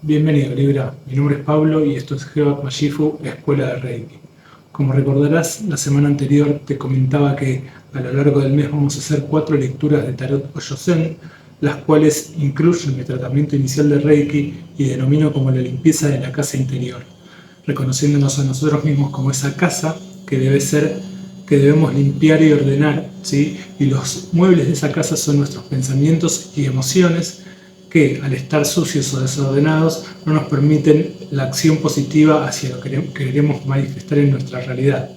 Bienvenido, Libra. Mi nombre es Pablo y esto es Geoc Machifu, Escuela de Reiki. Como recordarás, la semana anterior te comentaba que a lo largo del mes vamos a hacer 4 lecturas de Tarot Oyosen, las cuales incluyen mi tratamiento inicial de Reiki y denomino como la limpieza de la casa interior, reconociéndonos a nosotros mismos como esa casa que debemos limpiar y ordenar, ¿sí? Y los muebles de esa casa son nuestros pensamientos y emociones que, al estar sucios o desordenados, no nos permiten la acción positiva hacia lo que queremos manifestar en nuestra realidad.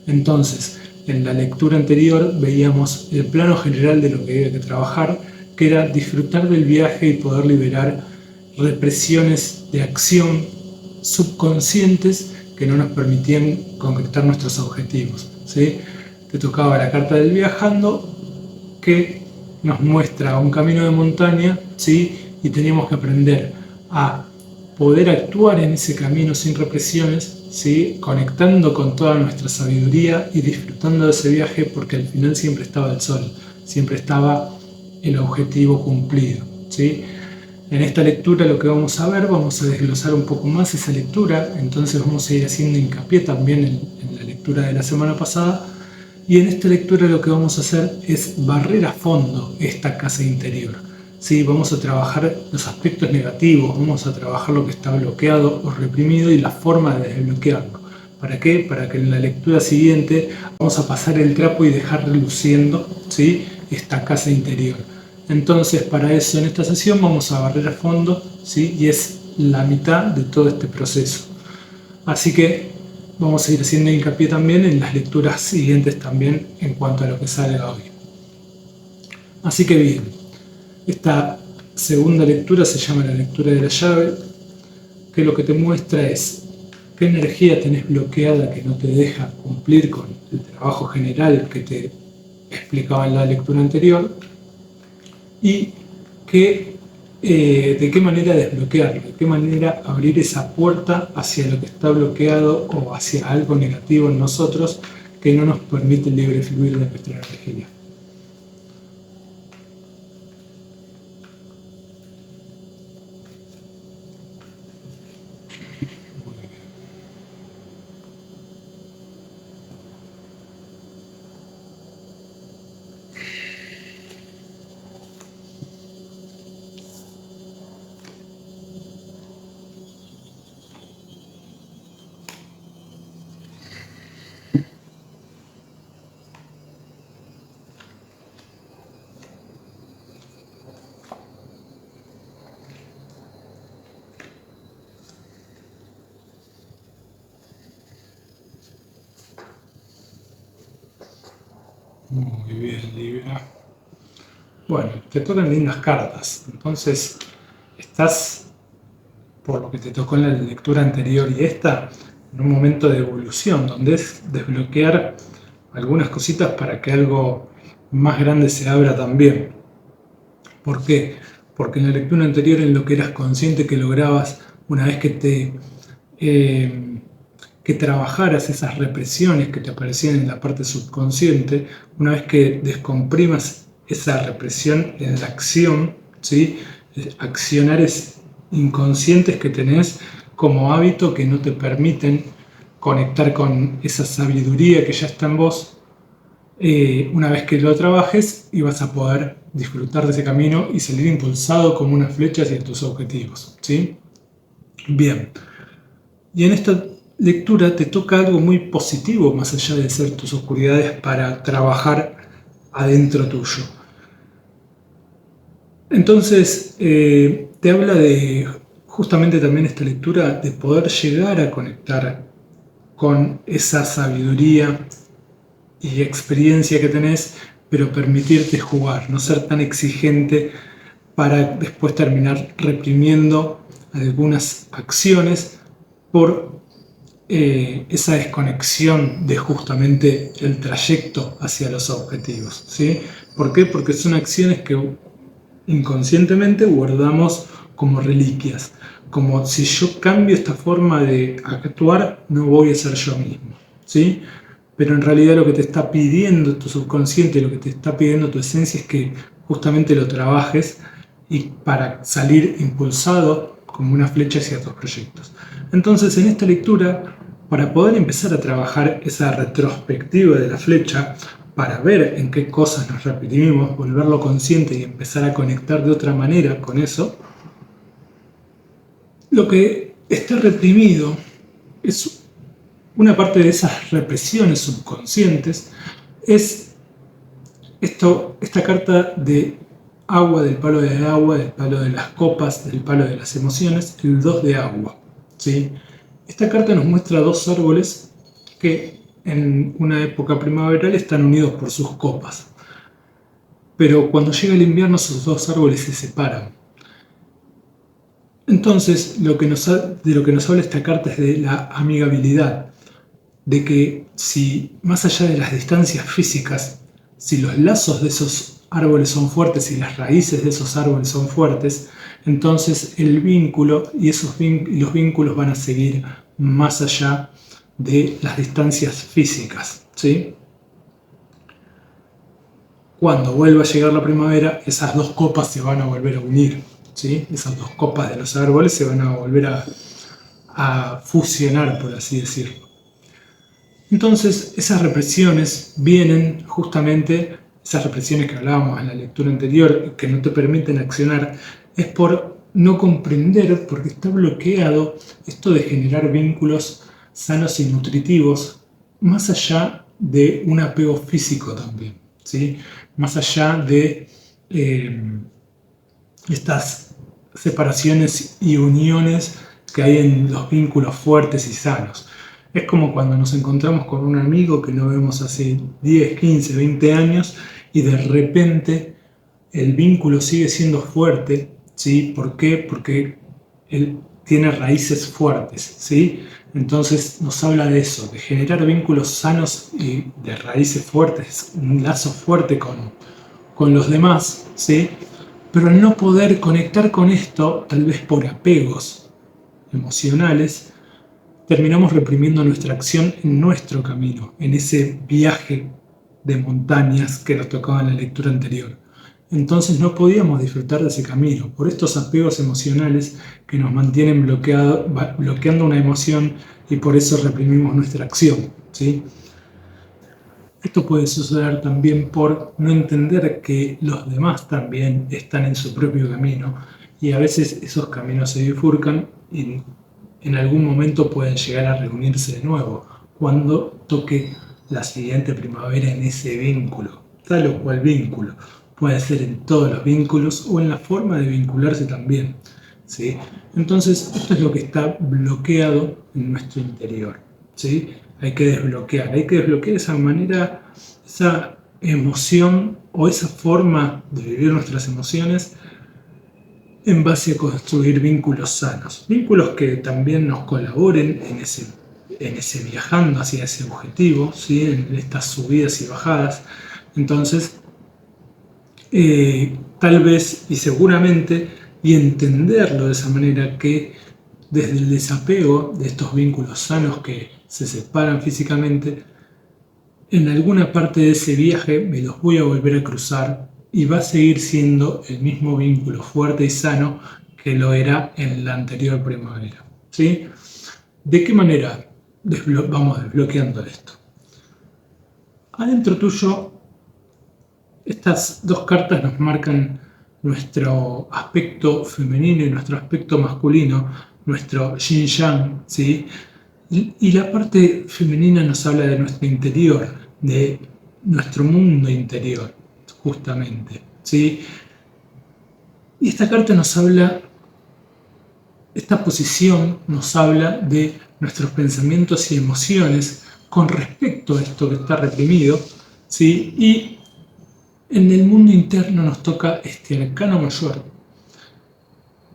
Entonces, en la lectura anterior veíamos el plano general de lo que había que trabajar, que era disfrutar del viaje y poder liberar represiones de acción subconscientes que no nos permitían concretar nuestros objetivos, ¿sí? Te tocaba la carta del viajando, que nos muestra un camino de montaña, ¿sí? Y teníamos que aprender a poder actuar en ese camino sin represiones, ¿sí? Conectando con toda nuestra sabiduría y disfrutando de ese viaje, porque al final siempre estaba el sol, siempre estaba el objetivo cumplido, ¿sí? En esta lectura lo que vamos a ver, vamos a desglosar un poco más esa lectura, entonces vamos a ir haciendo hincapié también en la lectura de la semana pasada, y en esta lectura lo que vamos a hacer es barrer a fondo esta casa interior. ¿Sí? Vamos a trabajar los aspectos negativos, vamos a trabajar lo que está bloqueado o reprimido y la forma de desbloquearlo. ¿Para qué? Para que en la lectura siguiente vamos a pasar el trapo y dejar reluciendo, ¿sí? Esta casa interior. Entonces, para eso en esta sesión vamos a barrer a fondo, ¿sí? Y es la mitad de todo este proceso. Así que vamos a ir haciendo hincapié también en las lecturas siguientes también en cuanto a lo que salga hoy. Así que bien, esta segunda lectura se llama la lectura de la llave, que lo que te muestra es qué energía tenés bloqueada que no te deja cumplir con el trabajo general que te explicaba en la lectura anterior y de qué manera desbloquearlo, de qué manera abrir esa puerta hacia lo que está bloqueado o hacia algo negativo en nosotros que no nos permite el libre fluir de nuestra energía. Muy bien, Libra. Bueno, te tocan lindas cartas. Entonces, estás, por lo que te tocó en la lectura anterior y esta, en un momento de evolución, donde es desbloquear algunas cositas para que algo más grande se abra también. ¿Por qué? Porque en la lectura anterior, en lo que eras consciente que lograbas, una vez que trabajaras esas represiones que te aparecían en la parte subconsciente, una vez que descomprimas esa represión en la acción, ¿sí? Accionares inconscientes que tenés como hábito que no te permiten conectar con esa sabiduría que ya está en vos, una vez que lo trabajes y vas a poder disfrutar de ese camino y salir impulsado como una flecha hacia tus objetivos, ¿sí? Bien, y en esta lectura te toca algo muy positivo más allá de ser tus oscuridades para trabajar adentro tuyo. Entonces te habla de justamente también esta lectura de poder llegar a conectar con esa sabiduría y experiencia que tenés, pero permitirte jugar, no ser tan exigente para después terminar reprimiendo algunas acciones por esa desconexión de justamente el trayecto hacia los objetivos, ¿sí? ¿Por qué? Porque son acciones que inconscientemente guardamos como reliquias, como si yo cambio esta forma de actuar, no voy a ser yo mismo, ¿sí? Pero en realidad lo que te está pidiendo tu subconsciente, lo que te está pidiendo tu esencia es que justamente lo trabajes y para salir impulsado como una flecha hacia tus proyectos. Entonces, en esta lectura, para poder empezar a trabajar esa retrospectiva de la flecha, para ver en qué cosas nos reprimimos, volverlo consciente y empezar a conectar de otra manera con eso, lo que está reprimido es una parte de esas represiones subconscientes, es esta carta de agua, del palo de agua, del palo de las copas, del palo de las emociones, el 2 de agua, ¿sí? Esta carta nos muestra dos árboles que en una época primaveral están unidos por sus copas. Pero cuando llega el invierno, esos dos árboles se separan. Entonces, de lo que nos habla esta carta es de la amigabilidad, de que si más allá de las distancias físicas, si los lazos de esos árboles son fuertes y las raíces de esos árboles son fuertes, entonces el vínculo y los vínculos van a seguir más allá de las distancias físicas, ¿sí? Cuando vuelva a llegar la primavera, esas dos copas se van a volver a unir, ¿sí? Esas dos copas de los árboles se van a volver a fusionar, por así decirlo. Entonces, esas represiones vienen justamente, esas represiones que hablábamos en la lectura anterior, que no te permiten accionar, es por no comprender, porque está bloqueado esto de generar vínculos sanos y nutritivos, más allá de un apego físico también, ¿sí? Más allá de estas separaciones y uniones que hay en los vínculos fuertes y sanos. Es como cuando nos encontramos con un amigo que no vemos hace 10, 15, 20 años y de repente el vínculo sigue siendo fuerte, ¿sí? ¿Por qué? Porque él tiene raíces fuertes, ¿sí? Entonces nos habla de eso, de generar vínculos sanos y de raíces fuertes, un lazo fuerte con los demás, ¿sí? Pero al no poder conectar con esto, tal vez por apegos emocionales, terminamos reprimiendo nuestra acción en nuestro camino, en ese viaje de montañas que nos tocaba en la lectura anterior. Entonces no podíamos disfrutar de ese camino por estos apegos emocionales que nos mantienen bloqueando una emoción y por eso reprimimos nuestra acción, ¿sí? Esto puede suceder también por no entender que los demás también están en su propio camino y a veces esos caminos se bifurcan y en algún momento pueden llegar a reunirse de nuevo cuando toque la siguiente primavera en ese vínculo, tal o cual vínculo. Puede ser en todos los vínculos o en la forma de vincularse también, ¿sí? Entonces, esto es lo que está bloqueado en nuestro interior, ¿sí? Hay que desbloquear esa manera, esa emoción o esa forma de vivir nuestras emociones en base a construir vínculos sanos, vínculos que también nos colaboren en ese viajando hacia ese objetivo, ¿sí? En estas subidas y bajadas. Entonces, tal vez y seguramente, y entenderlo de esa manera, que desde el desapego de estos vínculos sanos que se separan físicamente, en alguna parte de ese viaje me los voy a volver a cruzar y va a seguir siendo el mismo vínculo fuerte y sano que lo era en la anterior primavera, ¿sí? ¿De qué manera vamos desbloqueando esto? Adentro tuyo, estas dos cartas nos marcan nuestro aspecto femenino y nuestro aspecto masculino, nuestro yin-yang, ¿sí? Y la parte femenina nos habla de nuestro interior, de nuestro mundo interior, justamente, ¿sí? Y esta carta nos habla, esta posición nos habla de nuestros pensamientos y emociones con respecto a esto que está reprimido, ¿sí? Y en el mundo interno nos toca este arcano mayor,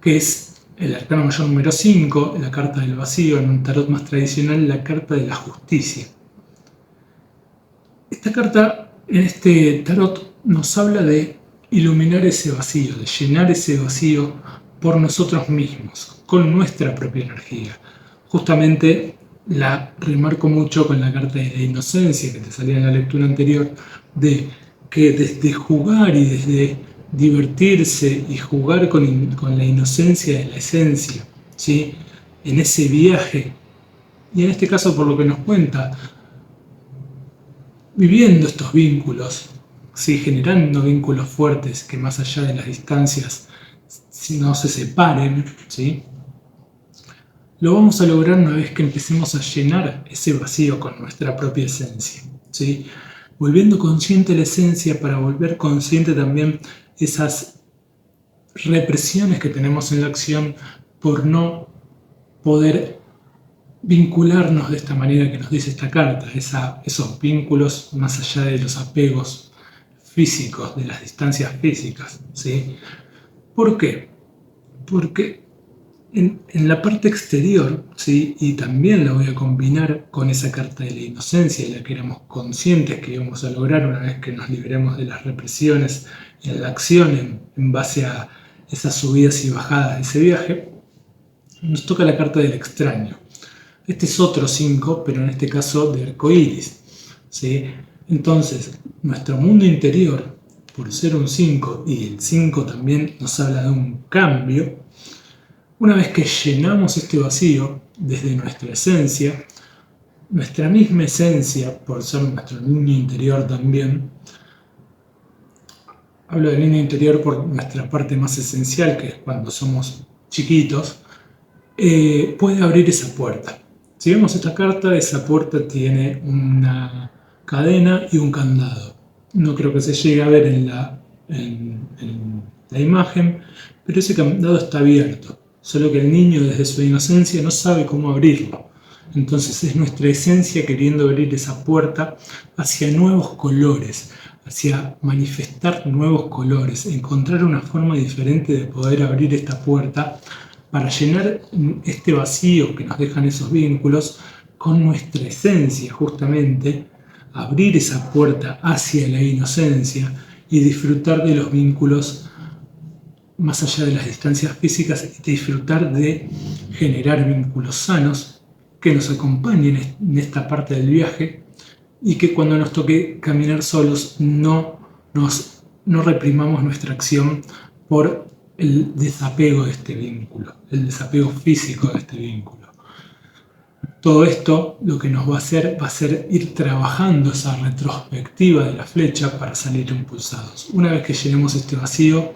que es el arcano mayor número 5, la carta del vacío, en un tarot más tradicional, la carta de la justicia. Esta carta en este tarot nos habla de iluminar ese vacío, de llenar ese vacío por nosotros mismos, con nuestra propia energía. Justamente la remarco mucho con la carta de la inocencia que te salía en la lectura anterior, de que desde jugar y desde divertirse y jugar con la inocencia de la esencia, ¿sí? En ese viaje. Y en este caso, por lo que nos cuenta, viviendo estos vínculos, ¿sí? Generando vínculos fuertes que más allá de las distancias no se separen, ¿sí? Lo vamos a lograr una vez que empecemos a llenar ese vacío con nuestra propia esencia, ¿sí? Volviendo consciente la esencia para volver consciente también esas represiones que tenemos en la acción por no poder vincularnos de esta manera que nos dice esta carta, esos vínculos más allá de los apegos físicos, de las distancias físicas, ¿sí? ¿Por qué? Porque en la parte exterior, ¿sí? Y también la voy a combinar con esa carta de la inocencia, de la que éramos conscientes que íbamos a lograr una vez que nos liberemos de las represiones en la acción en base a esas subidas y bajadas de ese viaje, nos toca la carta del extraño. Este es otro 5, pero en este caso de arcoíris, ¿sí? Entonces, nuestro mundo interior, por ser un 5, y el 5 también nos habla de un cambio, una vez que llenamos este vacío desde nuestra esencia, nuestra misma esencia, por ser nuestro niño interior también, hablo del niño interior por nuestra parte más esencial, que es cuando somos chiquitos, puede abrir esa puerta. Si vemos esta carta, esa puerta tiene una cadena y un candado. No creo que se llegue a ver en la imagen, pero ese candado está abierto. Solo que el niño desde su inocencia no sabe cómo abrirlo. Entonces es nuestra esencia queriendo abrir esa puerta hacia nuevos colores, hacia manifestar nuevos colores, encontrar una forma diferente de poder abrir esta puerta para llenar este vacío que nos dejan esos vínculos con nuestra esencia, justamente, abrir esa puerta hacia la inocencia y disfrutar de los vínculos más allá de las distancias físicas y disfrutar de generar vínculos sanos que nos acompañen en esta parte del viaje y que cuando nos toque caminar solos no reprimamos nuestra acción por el desapego de este vínculo, el desapego físico de este vínculo. Todo esto lo que nos va a ser ir trabajando esa retrospectiva de la flecha para salir impulsados. Una vez que llenemos este vacío,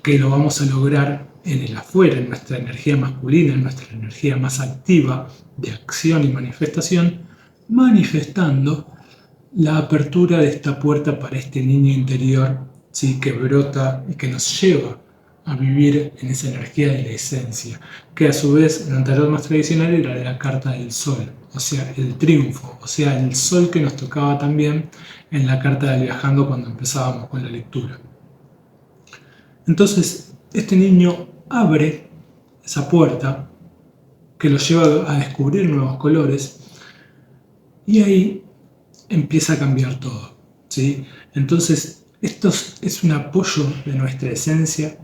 que lo vamos a lograr en el afuera, en nuestra energía masculina, en nuestra energía más activa de acción y manifestación, manifestando la apertura de esta puerta para este niño interior, ¿sí? Que brota y que nos lleva a vivir en esa energía de la esencia, que a su vez en el tarot más tradicional era la carta del sol, o sea, el triunfo, o sea, el sol que nos tocaba también en la carta del viajando cuando empezábamos con la lectura. Entonces, este niño abre esa puerta que lo lleva a descubrir nuevos colores y ahí empieza a cambiar todo, ¿sí? Entonces, esto es un apoyo de nuestra esencia,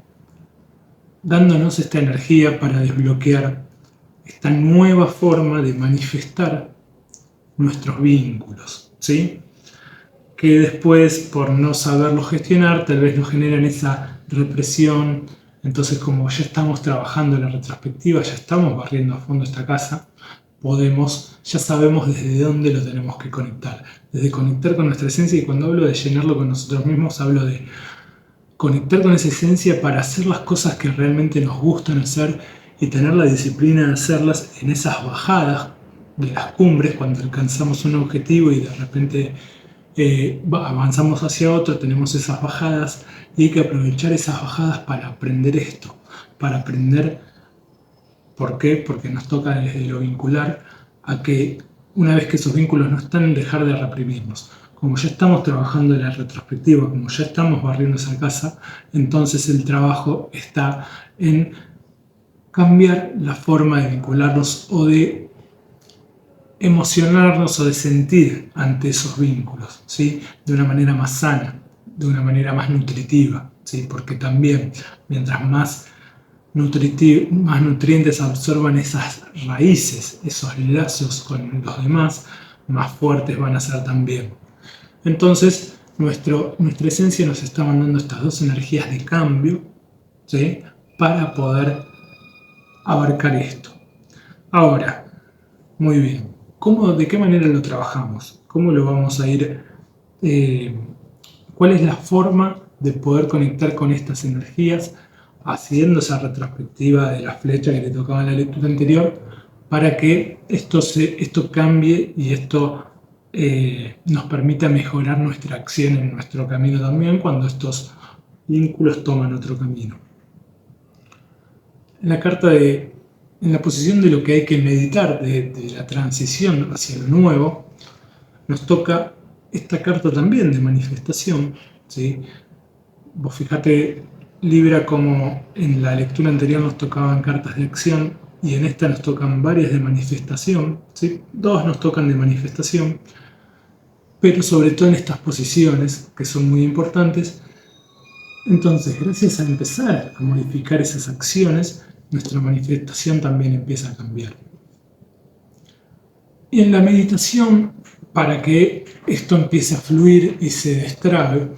dándonos esta energía para desbloquear esta nueva forma de manifestar nuestros vínculos, ¿sí? Que después, por no saberlos gestionar, tal vez nos generan esa represión. Entonces, como ya estamos trabajando en la retrospectiva, ya estamos barriendo a fondo esta casa, ya sabemos desde dónde lo tenemos que conectar. Desde conectar con nuestra esencia, y cuando hablo de llenarlo con nosotros mismos, hablo de conectar con esa esencia para hacer las cosas que realmente nos gustan hacer y tener la disciplina de hacerlas en esas bajadas de las cumbres, cuando alcanzamos un objetivo y de repente avanzamos hacia otro, tenemos esas bajadas y hay que aprovechar esas bajadas para aprender esto, para aprender. ¿Por qué? Porque nos toca desde lo vincular a que una vez que esos vínculos no están, dejar de reprimirnos. Como ya estamos trabajando en la retrospectiva, como ya estamos barriendo esa casa, entonces el trabajo está en cambiar la forma de vincularnos o de emocionarnos o de sentir ante esos vínculos, ¿sí? De una manera más sana, de una manera más nutritiva, ¿sí? Porque también mientras más nutrientes absorban esas raíces, esos lazos con los demás, más fuertes van a ser también. Entonces, nuestra esencia nos está mandando estas dos energías de cambio, ¿sí? Para poder abarcar esto. Ahora, muy bien, ¿de qué manera lo trabajamos? ¿Cómo lo vamos a ir? ¿Cuál es la forma de poder conectar con estas energías haciendo esa retrospectiva de la flecha que le tocaba en la lectura anterior para que esto cambie y esto nos permita mejorar nuestra acción en nuestro camino también cuando estos vínculos toman otro camino? En la en la posición de lo que hay que meditar, de la transición hacia lo nuevo, nos toca esta carta también de manifestación, ¿sí? Vos fijate, Libra, como en la lectura anterior nos tocaban cartas de acción y en esta nos tocan varias de manifestación, ¿sí? Dos nos tocan de manifestación, pero sobre todo en estas posiciones que son muy importantes. Entonces, gracias a empezar a modificar esas acciones, nuestra manifestación también empieza a cambiar. Y en la meditación, para que esto empiece a fluir y se destrabe,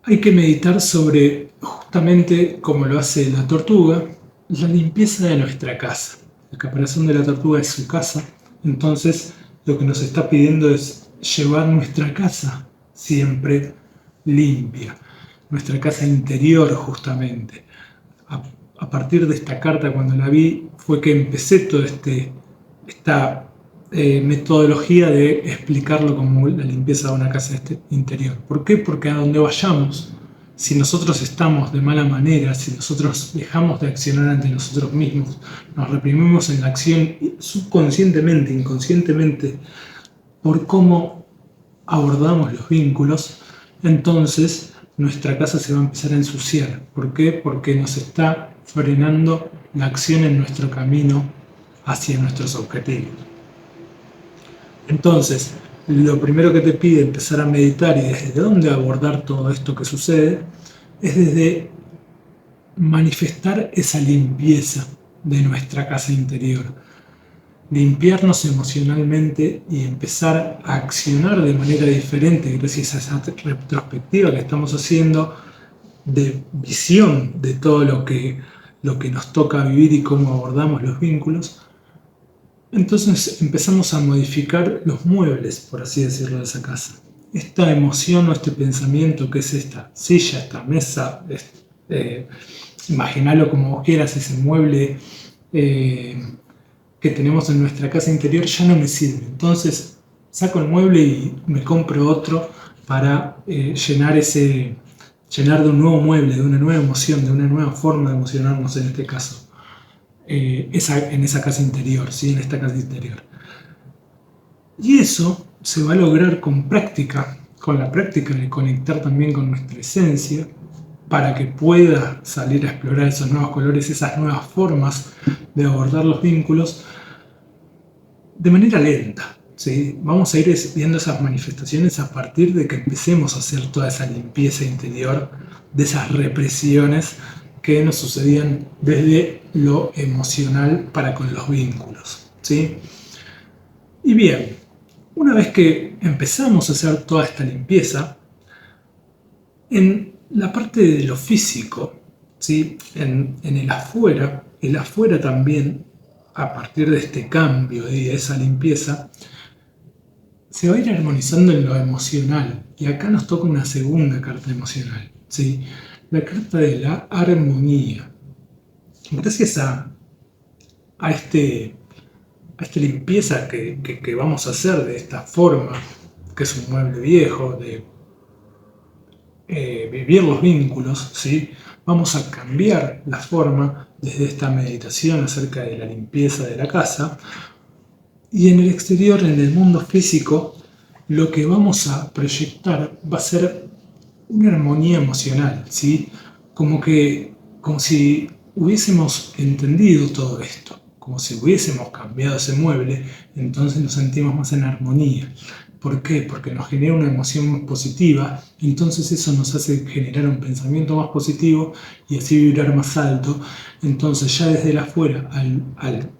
hay que meditar sobre, justamente como lo hace la tortuga, la limpieza de nuestra casa. El caparazón de la tortuga es su casa, entonces lo que nos está pidiendo es llevar nuestra casa siempre limpia, nuestra casa interior justamente. A partir de esta carta, cuando la vi, fue que empecé toda esta metodología de explicarlo como la limpieza de una casa interior. ¿Por qué? Porque a donde vayamos, si nosotros estamos de mala manera, si nosotros dejamos de accionar ante nosotros mismos, nos reprimimos en la acción subconscientemente, inconscientemente, por cómo abordamos los vínculos, entonces nuestra casa se va a empezar a ensuciar. ¿Por qué? Porque nos está frenando la acción en nuestro camino hacia nuestros objetivos. Entonces, lo primero que te pide empezar a meditar y desde dónde abordar todo esto que sucede es desde manifestar esa limpieza de nuestra casa interior, limpiarnos emocionalmente y empezar a accionar de manera diferente gracias a esa retrospectiva que estamos haciendo de visión de todo lo que nos toca vivir y cómo abordamos los vínculos. Entonces empezamos a modificar los muebles, por así decirlo, de esa casa. Esta emoción o este pensamiento que es esta silla, esta mesa, imaginalo como vos quieras, ese mueble que tenemos en nuestra casa interior ya no me sirve. Entonces saco el mueble y me compro otro para llenar de un nuevo mueble, de una nueva emoción, de una nueva forma de emocionarnos en este caso. En esa casa interior, ¿sí? En esta casa interior. Y eso se va a lograr con práctica, con la práctica de conectar también con nuestra esencia, para que pueda salir a explorar esos nuevos colores, esas nuevas formas de abordar los vínculos de manera lenta, ¿sí? Vamos a ir viendo esas manifestaciones a partir de que empecemos a hacer toda esa limpieza interior de esas represiones que nos sucedían desde lo emocional para con los vínculos, ¿sí? Y bien, una vez que empezamos a hacer toda esta limpieza, en la parte de lo físico, ¿sí? En el afuera también, a partir de este cambio y de esa limpieza, se va a ir armonizando en lo emocional. Y acá nos toca una segunda carta emocional, ¿sí? La carta de la armonía. Gracias a esta limpieza que vamos a hacer de esta forma, que es un mueble viejo, de vivir los vínculos, ¿sí? Vamos a cambiar la forma desde esta meditación acerca de la limpieza de la casa. Y en el exterior, en el mundo físico, lo que vamos a proyectar va a ser una armonía emocional, ¿sí? Como si hubiésemos entendido todo esto, como si hubiésemos cambiado ese mueble, entonces nos sentimos más en armonía. ¿Por qué? Porque nos genera una emoción más positiva, entonces eso nos hace generar un pensamiento más positivo y así vibrar más alto. Entonces ya desde el afuera, al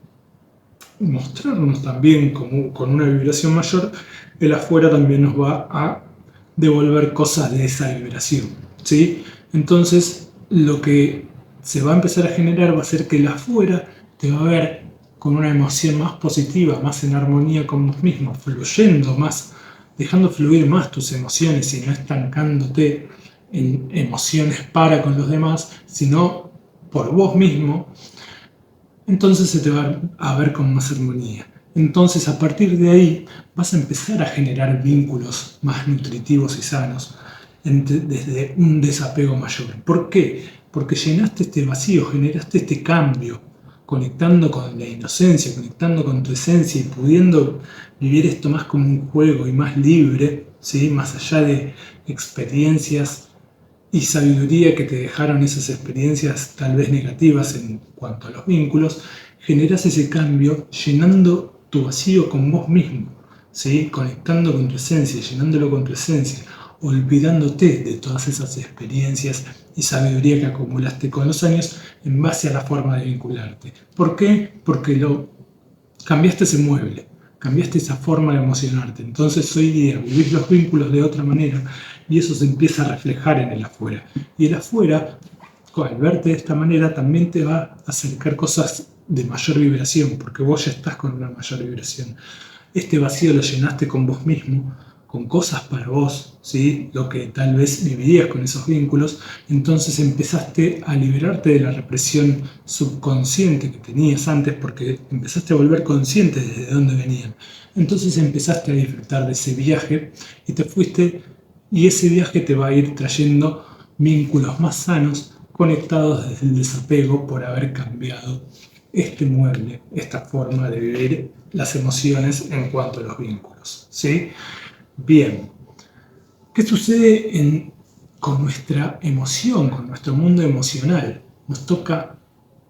mostrarnos también con una vibración mayor, el afuera también nos va a devolver cosas de esa vibración, ¿sí? Entonces, lo que se va a empezar a generar va a ser que el afuera te va a ver con una emoción más positiva, más en armonía con vos mismo, fluyendo más, dejando fluir más tus emociones y no estancándote en emociones para con los demás, sino por vos mismo. Entonces se te va a ver con más armonía. Entonces a partir de ahí vas a empezar a generar vínculos más nutritivos y sanos desde un desapego mayor. ¿Por qué? Porque llenaste este vacío, generaste este cambio, conectando con la inocencia, conectando con tu esencia y pudiendo vivir esto más como un juego y más libre, ¿sí? Más allá de experiencias y sabiduría que te dejaron esas experiencias tal vez negativas en cuanto a los vínculos, generas ese cambio llenando tu vacío con vos mismo, ¿sí? Conectando con tu esencia, llenándolo con tu esencia, olvidándote de todas esas experiencias y sabiduría que acumulaste con los años en base a la forma de vincularte. ¿Por qué? Porque cambiaste ese mueble, cambiaste esa forma de emocionarte. Entonces hoy día vivís los vínculos de otra manera y eso se empieza a reflejar en el afuera. Y el afuera, al verte de esta manera, también te va a acercar cosas de mayor vibración, porque vos ya estás con una mayor vibración. Este vacío lo llenaste con vos mismo, con cosas para vos, ¿sí? Lo que tal vez vivirías con esos vínculos, entonces empezaste a liberarte de la represión subconsciente que tenías antes porque empezaste a volver consciente desde dónde venían. Entonces empezaste a disfrutar de ese viaje y te fuiste, y ese viaje te va a ir trayendo vínculos más sanos, conectados desde el desapego por haber cambiado este mueble, esta forma de vivir las emociones en cuanto a los vínculos, ¿sí? Bien, ¿qué sucede con nuestra emoción, con nuestro mundo emocional? Nos toca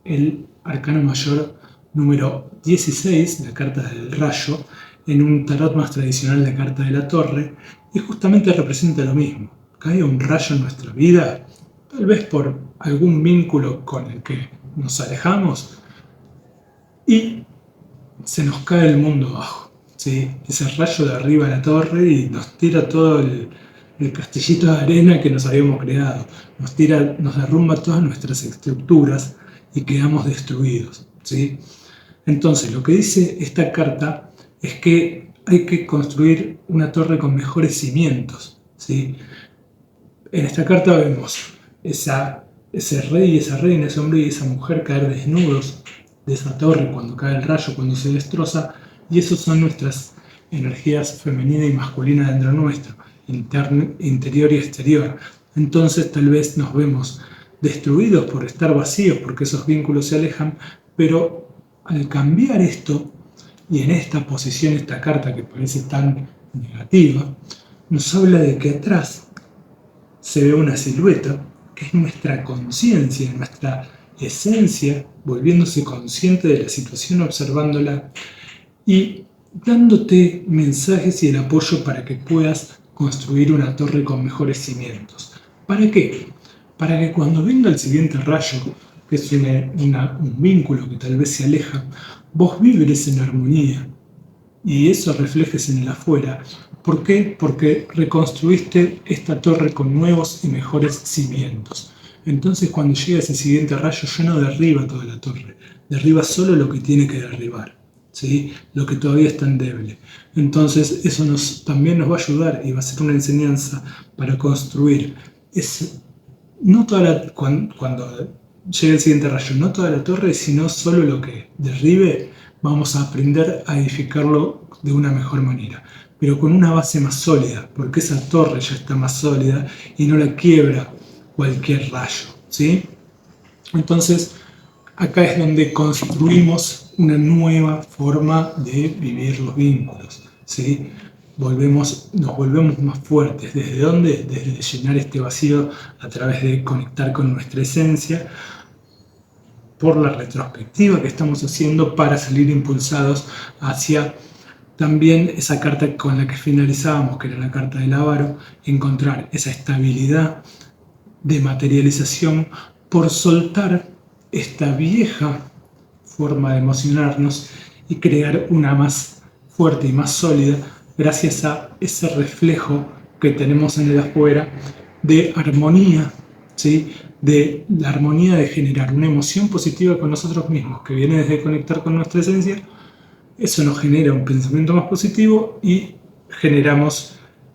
el arcano mayor número 16, la carta del rayo, en un tarot más tradicional, la carta de la torre, y justamente representa lo mismo. Cae un rayo en nuestra vida, tal vez por algún vínculo con el que nos alejamos, y se nos cae el mundo abajo, ¿sí? Ese rayo de arriba a la torre y nos tira todo el castillito de arena que nos habíamos creado, nos derrumba todas nuestras estructuras y quedamos destruidos, ¿sí? Entonces, lo que dice esta carta es que hay que construir una torre con mejores cimientos, ¿sí? En esta carta vemos ese rey y esa reina, ese hombre y esa mujer caer desnudos de esa torre cuando cae el rayo, cuando se destroza, y esos son nuestras energías femenina y masculina dentro nuestro, interior y exterior. Entonces tal vez nos vemos destruidos por estar vacíos, porque esos vínculos se alejan, pero al cambiar esto, y en esta posición, esta carta que parece tan negativa, nos habla de que atrás se ve una silueta, que es nuestra conciencia, nuestra esencia, volviéndose consciente de la situación, observándola y dándote mensajes y el apoyo para que puedas construir una torre con mejores cimientos. ¿Para qué? Para que cuando venga el siguiente rayo, que es un vínculo que tal vez se aleja, vos vibres en armonía y eso reflejes en el afuera. ¿Por qué? Porque reconstruiste esta torre con nuevos y mejores cimientos. Entonces cuando llega ese siguiente rayo ya no derriba toda la torre, derriba solo lo que tiene que derribar, ¿sí? Lo que todavía está endeble. Entonces eso también nos va a ayudar y va a ser una enseñanza para construir. Cuando llegue el siguiente rayo, no toda la torre, sino solo lo que derribe, vamos a aprender a edificarlo de una mejor manera, pero con una base más sólida, porque esa torre ya está más sólida y no la quiebra cualquier rayo, ¿sí? Entonces, acá es donde construimos una nueva forma de vivir los vínculos, ¿sí? Nos volvemos más fuertes. ¿Desde dónde? Desde llenar este vacío a través de conectar con nuestra esencia, por la retrospectiva que estamos haciendo para salir impulsados hacia también esa carta con la que finalizábamos, que era la carta del avaro, encontrar esa estabilidad de materialización por soltar esta vieja forma de emocionarnos y crear una más fuerte y más sólida gracias a ese reflejo que tenemos en el afuera de armonía, ¿sí? De la armonía de generar una emoción positiva con nosotros mismos, que viene desde conectar con nuestra esencia. Eso nos genera un pensamiento más positivo y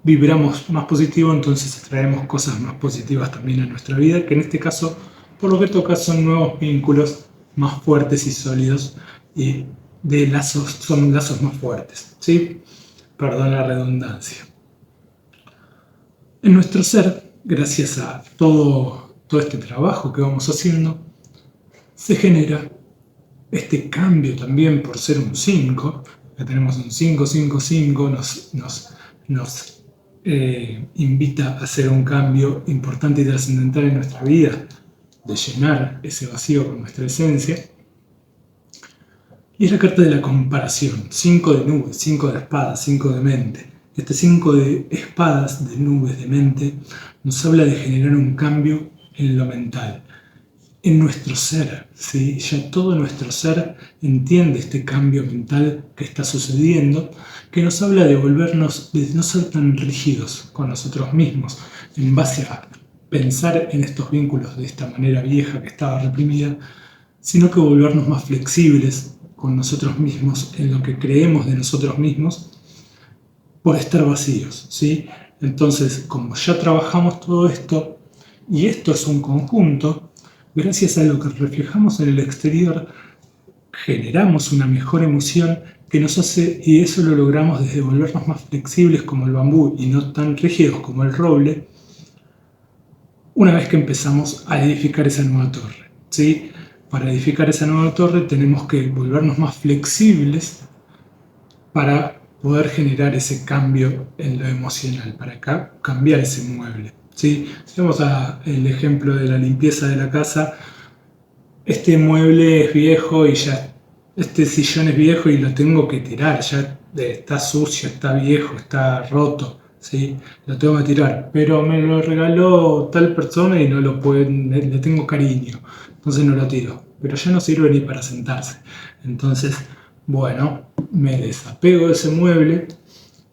vibramos más positivo, entonces traemos cosas más positivas también a nuestra vida, que en este caso, por lo que toca, son nuevos vínculos más fuertes y sólidos y son lazos más fuertes, ¿sí? Perdón la redundancia. En nuestro ser, gracias a todo este trabajo que vamos haciendo, se genera este cambio también por ser un 5, que tenemos un 5, 5, 5, nos invita a hacer un cambio importante y trascendental en nuestra vida, de llenar ese vacío con nuestra esencia. Y es la carta de la comparación, 5 de nubes, 5 de espadas, 5 de mente. Este 5 de espadas, de nubes, de mente, nos habla de generar un cambio en lo mental, en nuestro ser, ¿sí? Ya todo nuestro ser entiende este cambio mental que está sucediendo, que nos habla de de no ser tan rígidos con nosotros mismos, en base a pensar en estos vínculos de esta manera vieja que estaba reprimida, sino que volvernos más flexibles con nosotros mismos, en lo que creemos de nosotros mismos, por estar vacíos, ¿sí? Entonces, como ya trabajamos todo esto, y esto es un conjunto, gracias a lo que reflejamos en el exterior, generamos una mejor emoción que nos hace, y eso lo logramos desde volvernos más flexibles como el bambú y no tan rígidos como el roble, una vez que empezamos a edificar esa nueva torre, ¿sí? Para edificar esa nueva torre tenemos que volvernos más flexibles para poder generar ese cambio en lo emocional, para cambiar ese mueble, ¿sí? Si vamos al ejemplo de la limpieza de la casa, este mueble es viejo y este sillón es viejo y lo tengo que tirar, ya está sucio, está viejo, está roto, ¿sí? Lo tengo que tirar, pero me lo regaló tal persona y no lo le tengo cariño, entonces no lo tiro, pero ya no sirve ni para sentarse. Entonces, bueno, me desapego de ese mueble,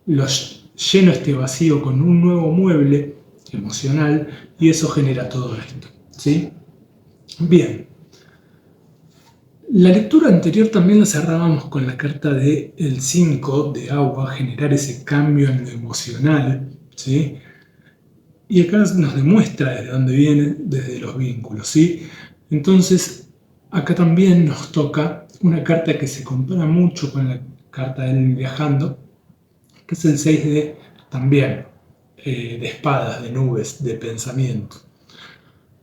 lleno este vacío con un nuevo mueble emocional y eso genera todo esto, ¿sí? Bien. La lectura anterior también la cerrábamos con la carta de el 5 de agua, generar ese cambio en lo emocional, ¿sí? Y acá nos demuestra desde dónde viene, desde los vínculos, ¿sí? Entonces, acá también nos toca una carta que se compara mucho con la carta del viajando, que es el 6 de espadas, de nubes, de pensamiento.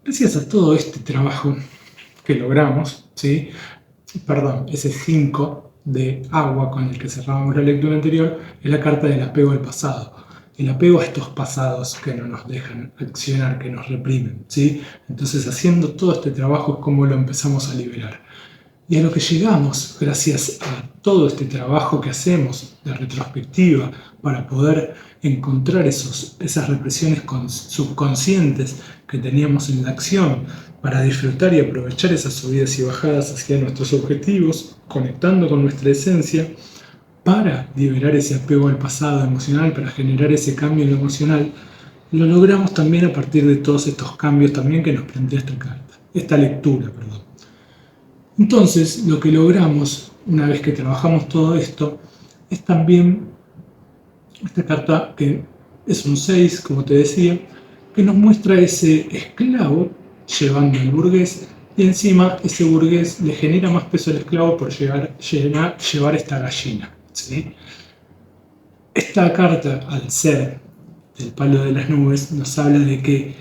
Gracias a todo este trabajo que logramos, ¿sí? Ese 5 de agua con el que cerrábamos la lectura anterior, es la carta del apego al pasado. El apego a estos pasados que no nos dejan accionar, que nos reprimen, ¿sí? Entonces, haciendo todo este trabajo es como lo empezamos a liberar. Y a lo que llegamos, gracias a todo este trabajo que hacemos de retrospectiva, para poder encontrar esas represiones subconscientes que teníamos en la acción, para disfrutar y aprovechar esas subidas y bajadas hacia nuestros objetivos, conectando con nuestra esencia, para liberar ese apego al pasado emocional, para generar ese cambio en lo emocional, lo logramos también a partir de todos estos cambios también que nos plantea esta lectura. Entonces, lo que logramos, una vez que trabajamos todo esto, es también esta carta que es un 6, como te decía, que nos muestra ese esclavo llevando al burgués, y encima ese burgués le genera más peso al esclavo por llevar esta gallina, ¿sí? Esta carta, al ser del palo de las nubes, nos habla de que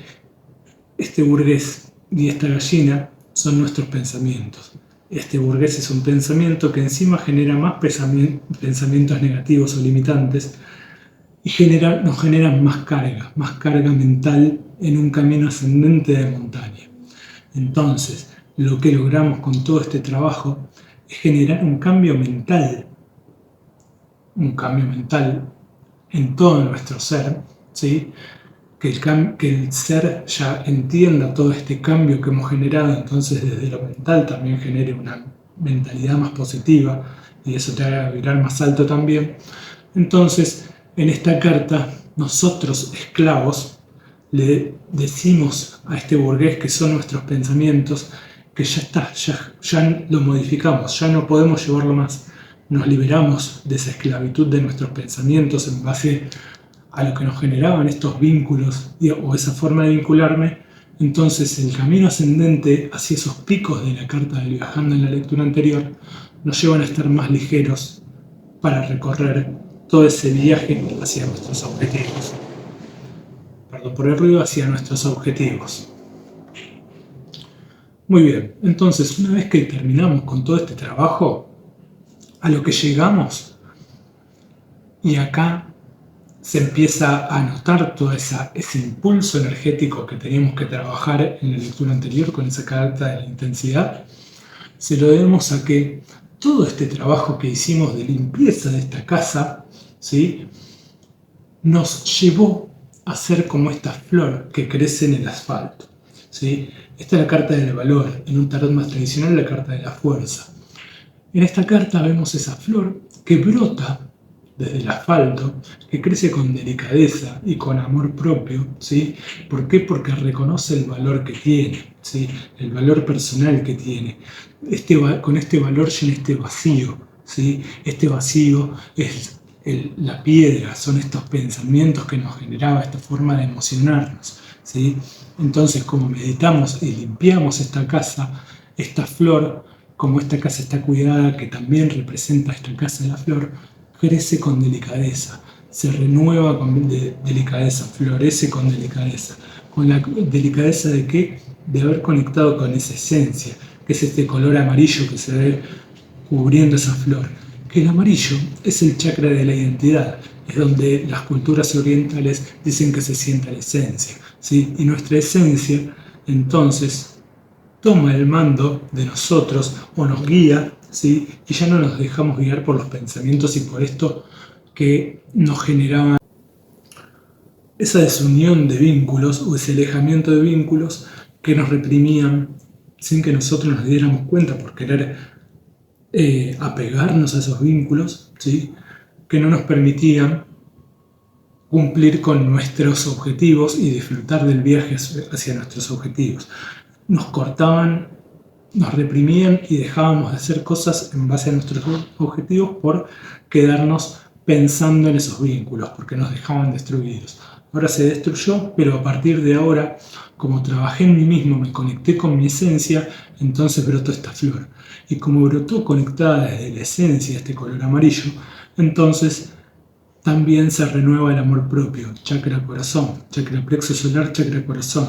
este burgués y esta gallina son nuestros pensamientos. Este burgués es un pensamiento que encima genera más pensamientos negativos o limitantes y nos genera más carga mental en un camino ascendente de montaña. Entonces, lo que logramos con todo este trabajo es generar un cambio mental en todo nuestro ser, ¿sí? Que el ser ya entienda todo este cambio que hemos generado, entonces desde lo mental también genere una mentalidad más positiva y eso te haga vibrar más alto también. Entonces, en esta carta nosotros, esclavos, le decimos a este burgués que son nuestros pensamientos que ya está, ya lo modificamos, ya no podemos llevarlo más. Nos liberamos de esa esclavitud de nuestros pensamientos en base a lo que nos generaban estos vínculos o esa forma de vincularme. Entonces el camino ascendente hacia esos picos de la carta del viajando en la lectura anterior nos llevan a estar más ligeros para recorrer todo ese viaje hacia nuestros objetivos. Perdón por el ruido, hacia nuestros objetivos. Muy bien, entonces una vez que terminamos con todo este trabajo, a lo que llegamos, y acá se empieza a notar todo ese impulso energético que teníamos que trabajar en la lectura anterior con esa carta de la intensidad, se lo debemos a que todo este trabajo que hicimos de limpieza de esta casa, ¿sí?, nos llevó a ser como esta flor que crece en el asfalto, ¿sí? Esta es la carta del valor, en un tarot más tradicional la carta de la fuerza. En esta carta vemos esa flor que brota desde el asfalto, que crece con delicadeza y con amor propio, ¿sí? ¿Por qué? Porque reconoce el valor que tiene, ¿sí? El valor personal que tiene. Con este valor llena este vacío, ¿sí? Este vacío es la piedra, son estos pensamientos que nos generaba esta forma de emocionarnos, ¿sí? Entonces, como meditamos y limpiamos esta casa, esta flor, como esta casa está cuidada, que también representa esta casa de la flor, crece con delicadeza, se renueva con delicadeza, florece con delicadeza. ¿Con la delicadeza de qué? De haber conectado con esa esencia, que es este color amarillo que se ve cubriendo esa flor. Que el amarillo es el chakra de la identidad, es donde las culturas orientales dicen que se sienta la esencia, ¿sí? Y nuestra esencia, entonces, toma el mando de nosotros o nos guía, ¿sí? Y ya no nos dejamos guiar por los pensamientos y por esto que nos generaba esa desunión de vínculos o ese alejamiento de vínculos que nos reprimían sin que nosotros nos diéramos cuenta por querer apegarnos a esos vínculos, ¿sí?, que no nos permitían cumplir con nuestros objetivos y disfrutar del viaje hacia nuestros objetivos. Nos cortaban, nos reprimían y dejábamos de hacer cosas en base a nuestros objetivos por quedarnos pensando en esos vínculos, porque nos dejaban destruidos. Ahora se destruyó, pero a partir de ahora, como trabajé en mí mismo, me conecté con mi esencia, entonces brotó esta flor. Y como brotó conectada desde la esencia, este color amarillo, entonces también se renueva el amor propio, chakra corazón, chakra plexo solar, chakra corazón,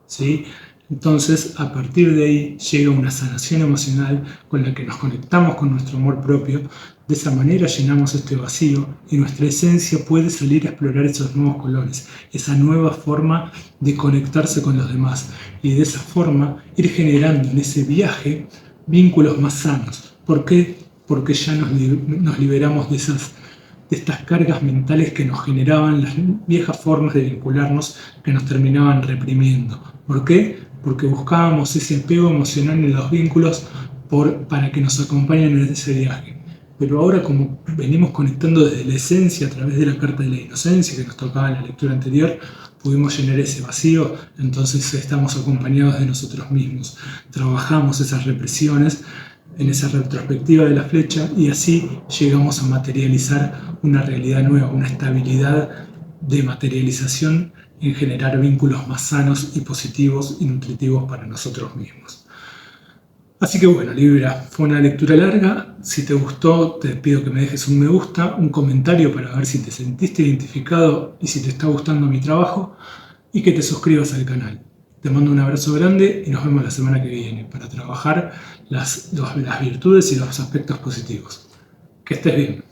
¿sí? Entonces, a partir de ahí llega una sanación emocional con la que nos conectamos con nuestro amor propio. De esa manera llenamos este vacío y nuestra esencia puede salir a explorar esos nuevos colores, esa nueva forma de conectarse con los demás y de esa forma ir generando en ese viaje vínculos más sanos. ¿Por qué? Porque ya nos liberamos de estas cargas mentales que nos generaban las viejas formas de vincularnos que nos terminaban reprimiendo. ¿Por qué? Porque buscábamos ese apego emocional en los vínculos para que nos acompañen en ese viaje. Pero ahora, como venimos conectando desde la esencia a través de la carta de la inocencia que nos tocaba en la lectura anterior, pudimos llenar ese vacío, entonces estamos acompañados de nosotros mismos. Trabajamos esas represiones en esa retrospectiva de la flecha y así llegamos a materializar una realidad nueva, una estabilidad de materialización en generar vínculos más sanos y positivos y nutritivos para nosotros mismos. Así que bueno, Libra, fue una lectura larga. Si te gustó, te pido que me dejes un me gusta, un comentario para ver si te sentiste identificado y si te está gustando mi trabajo, y que te suscribas al canal. Te mando un abrazo grande y nos vemos la semana que viene para trabajar las virtudes y los aspectos positivos. Que estés bien.